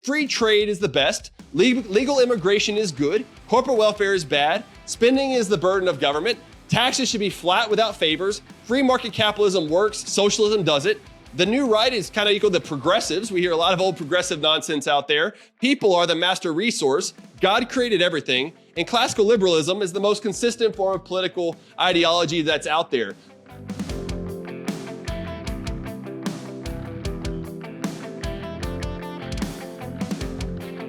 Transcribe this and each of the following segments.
Free trade is the best. Legal immigration is good. Corporate welfare is bad. Spending is the burden of government. Taxes should be flat without favors. Free market capitalism works. Socialism doesn't. The new right is kind of equal to progressives. We hear a lot of old progressive nonsense out there. People are the master resource. God created everything. And classical liberalism is the most consistent form of political ideology that's out there.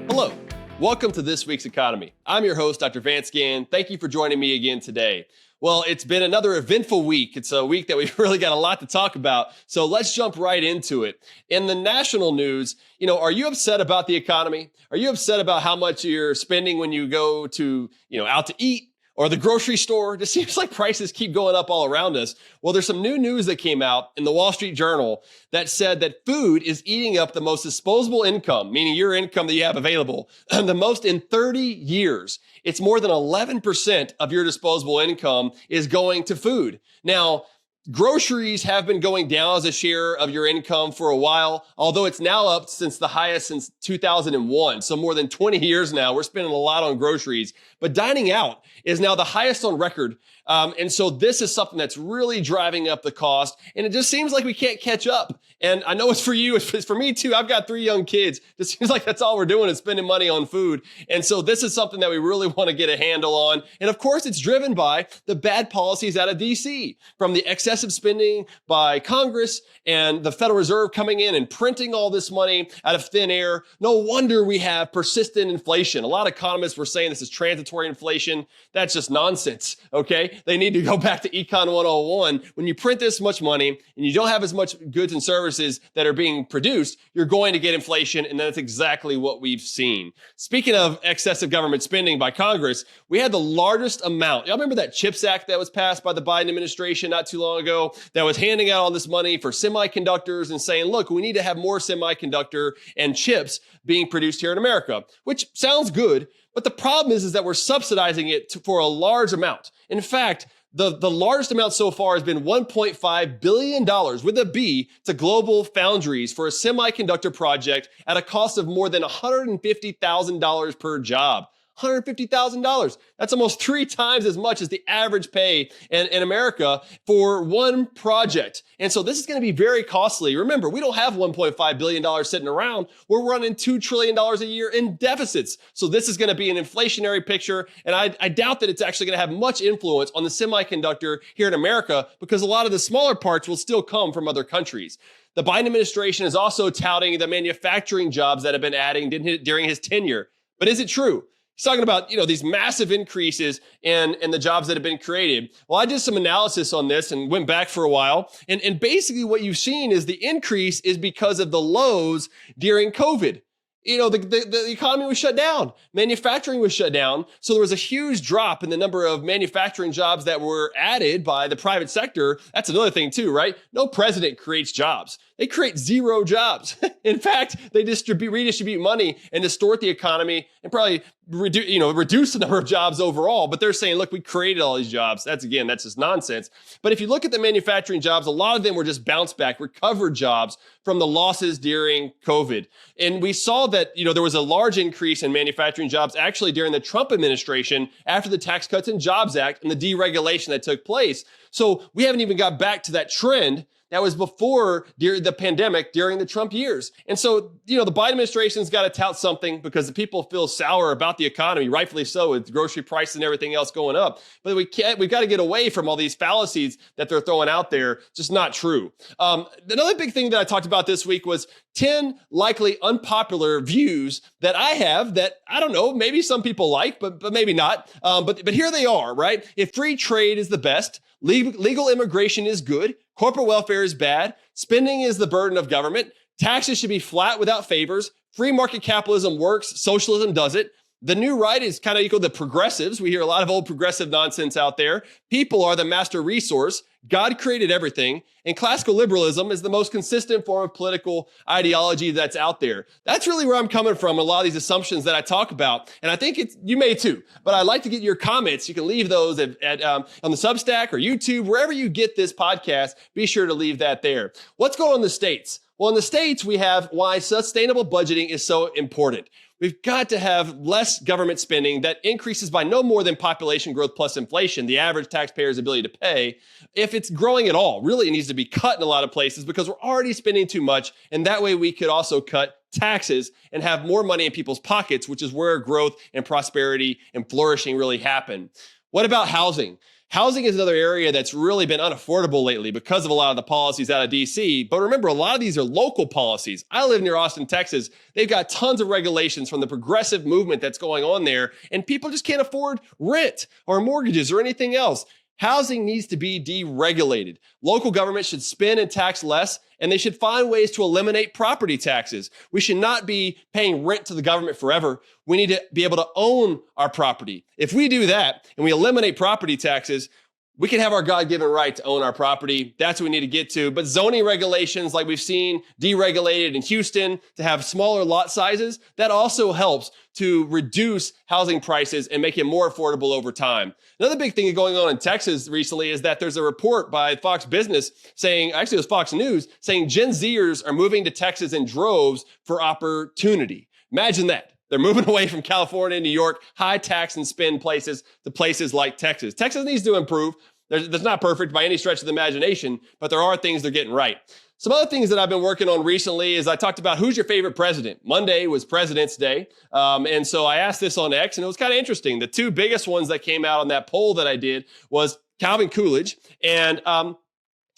Hello, welcome to this week's economy. I'm your host, Dr. Vance Ginn. Thank you for joining me again today. Well, it's been another eventful week. It's a week that we've really got a lot to talk about. So let's jump right into it. In the national news, are you upset about the economy? Are you upset about how much you're spending when you go to, out to eat? Or the grocery store? It just seems like prices keep going up all around us. Well, there's some new news that came out in the Wall Street Journal that said that food is eating up the most disposable income, meaning your income that you have available, the most in 30 years. It's more than 11% of your disposable income is going to food. Now, groceries have been going down as a share of your income for a while, although it's now up since the highest since 2001. So more than 20 years now, we're spending a lot on groceries. But dining out is now the highest on record. And so this is something that's really driving up the cost. And it just seems like we can't catch up. And I know it's for you. It's for me too. I've got 3 young kids. It seems like that's all we're doing is spending money on food. And so this is something that we really want to get a handle on. And of course, it's driven by the bad policies out of DC, from the excessive spending by Congress and the Federal Reserve coming in and printing all this money out of thin air. No wonder we have persistent inflation. A lot of economists were saying this is transitory inflation. That's just nonsense, okay? They need to go back to Econ 101. When you print this much money and you don't have as much goods and services that are being produced, you're going to get inflation, and that's exactly what we've seen. Speaking of excessive government spending by Congress, we had the largest amount. Y'all remember that CHIPS Act that was passed by the Biden administration not too long ago that was handing out all this money for semiconductors and saying, look, we need to have more semiconductor and chips being produced here in America, which sounds good. But the problem is that we're subsidizing it for a large amount. In fact, the largest amount so far has been $1.5 billion with a B to Global Foundries for a semiconductor project at a cost of more than $150,000 per job. $150,000. That's almost 3 times as much as the average pay in America for one project. And so this is going to be very costly. Remember, we don't have $1.5 billion sitting around. We're running $2 trillion a year in deficits. So this is going to be an inflationary picture. And I doubt that it's actually going to have much influence on the semiconductor here in America because a lot of the smaller parts will still come from other countries. The Biden administration is also touting the manufacturing jobs that have been adding during his tenure. But is it true? He's talking about, these massive increases in the jobs that have been created. Well, I did some analysis on this and went back for a while. And basically what you've seen is the increase is because of the lows during COVID. The economy was shut down. Manufacturing was shut down. So there was a huge drop in the number of manufacturing jobs that were added by the private sector. That's another thing too, right? No president creates jobs. They create 0 jobs. In fact, they redistribute money and distort the economy and probably reduce the number of jobs overall. But they're saying, look, we created all these jobs. That's just nonsense. But if you look at the manufacturing jobs, a lot of them were just bounce back, recovered jobs from the losses during COVID. And we saw that, there was a large increase in manufacturing jobs actually during the Trump administration after the Tax Cuts and Jobs Act and the deregulation that took place. So we haven't even got back to that trend that was before during the pandemic, during the Trump years. And so, the Biden administration's got to tout something because the people feel sour about the economy, rightfully so, with grocery prices and everything else going up. But we've got to get away from all these fallacies that they're throwing out there. Just not true. Another big thing that I talked about this week was 10 likely unpopular views that I have that, I don't know, maybe some people like, but maybe not. But here they are, right? If free trade is the best, legal immigration is good, corporate welfare is bad, spending is the burden of government, taxes should be flat without favors, free market capitalism works, socialism doesn't. The new right is kind of equal to progressives. We hear a lot of old progressive nonsense out there. People are the master resource. God created everything. And classical liberalism is the most consistent form of political ideology that's out there. That's really where I'm coming from, a lot of these assumptions that I talk about. And I think you may too. But I'd like to get your comments. You can leave those on the Substack or YouTube, wherever you get this podcast. Be sure to leave that there. What's going on in the States? Well, in the States, we have why sustainable budgeting is so important. We've got to have less government spending that increases by no more than population growth plus inflation, the average taxpayer's ability to pay. If it's growing at all, really it needs to be cut in a lot of places because we're already spending too much. And that way we could also cut taxes and have more money in people's pockets, which is where growth and prosperity and flourishing really happen. What about housing? Housing is another area that's really been unaffordable lately because of a lot of the policies out of DC. But remember, a lot of these are local policies. I live near Austin, Texas. They've got tons of regulations from the progressive movement that's going on there, and people just can't afford rent or mortgages or anything else. Housing needs to be deregulated. Local government should spend and tax less, and they should find ways to eliminate property taxes. We should not be paying rent to the government forever. We need to be able to own our property. If we do that and we eliminate property taxes, we can have our God-given right to own our property. That's what we need to get to. But zoning regulations, like we've seen deregulated in Houston to have smaller lot sizes, that also helps to reduce housing prices and make it more affordable over time. Another big thing going on in Texas recently is that there's a report by Fox Business saying, actually it was Fox News, saying Gen-Zers are moving to Texas in droves for opportunity. Imagine that. They're moving away from California and New York, high tax and spend places to places like Texas. Texas needs to improve. That's not perfect by any stretch of the imagination, but there are things they're getting right. Some other things that I've been working on recently is I talked about who's your favorite president. Monday was President's Day. And so I asked this on X, and it was kind of interesting. The two biggest ones that came out on that poll that I did was Calvin Coolidge and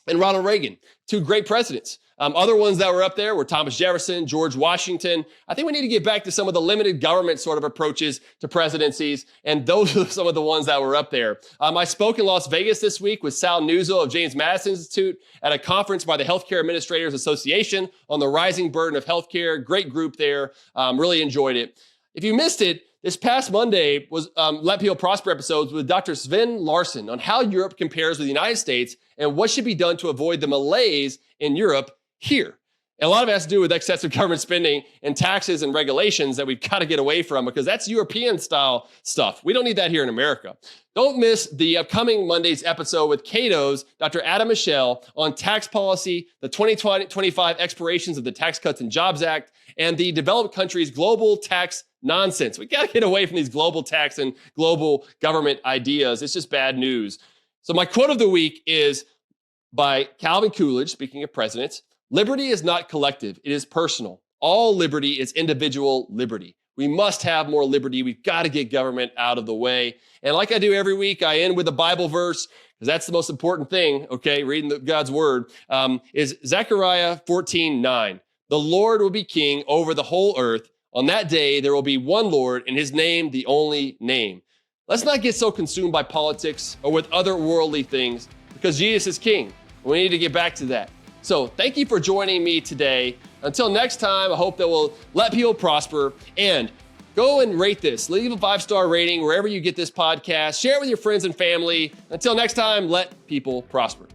Ronald Reagan, two great presidents. Other ones that were up there were Thomas Jefferson, George Washington. I think we need to get back to some of the limited government sort of approaches to presidencies, and those are some of the ones that were up there. I spoke in Las Vegas this week with Sal Nuzzo of James Madison Institute at a conference by the Healthcare Administrators Association on the rising burden of healthcare. Great group there. Really enjoyed it. If you missed it, this past Monday was Let People Prosper episodes with Dr. Sven Larson on how Europe compares with the United States and what should be done to avoid the malaise in Europe here. And a lot of it has to do with excessive government spending and taxes and regulations that we've got to get away from because that's European style stuff. We don't need that here in America. Don't miss the upcoming Monday's episode with Cato's Dr. Adam Michel on tax policy, the 2025 expirations of the Tax Cuts and Jobs Act, and the developed countries' global tax nonsense. We got to get away from these global tax and global government ideas. It's just bad news. So my quote of the week is by Calvin Coolidge, speaking of presidents. Liberty is not collective, it is personal. All liberty is individual liberty. We must have more liberty. We've got to get government out of the way. And like I do every week, I end with a Bible verse, because that's the most important thing, okay, reading God's word, is Zechariah 14:9. The Lord will be king over the whole earth. On that day, there will be one Lord, and his name the only name. Let's not get so consumed by politics or with other worldly things, because Jesus is king. We need to get back to that. So thank you for joining me today. Until next time, I hope that we'll let people prosper, and go and rate this. Leave a 5-star rating wherever you get this podcast. Share it with your friends and family. Until next time, let people prosper.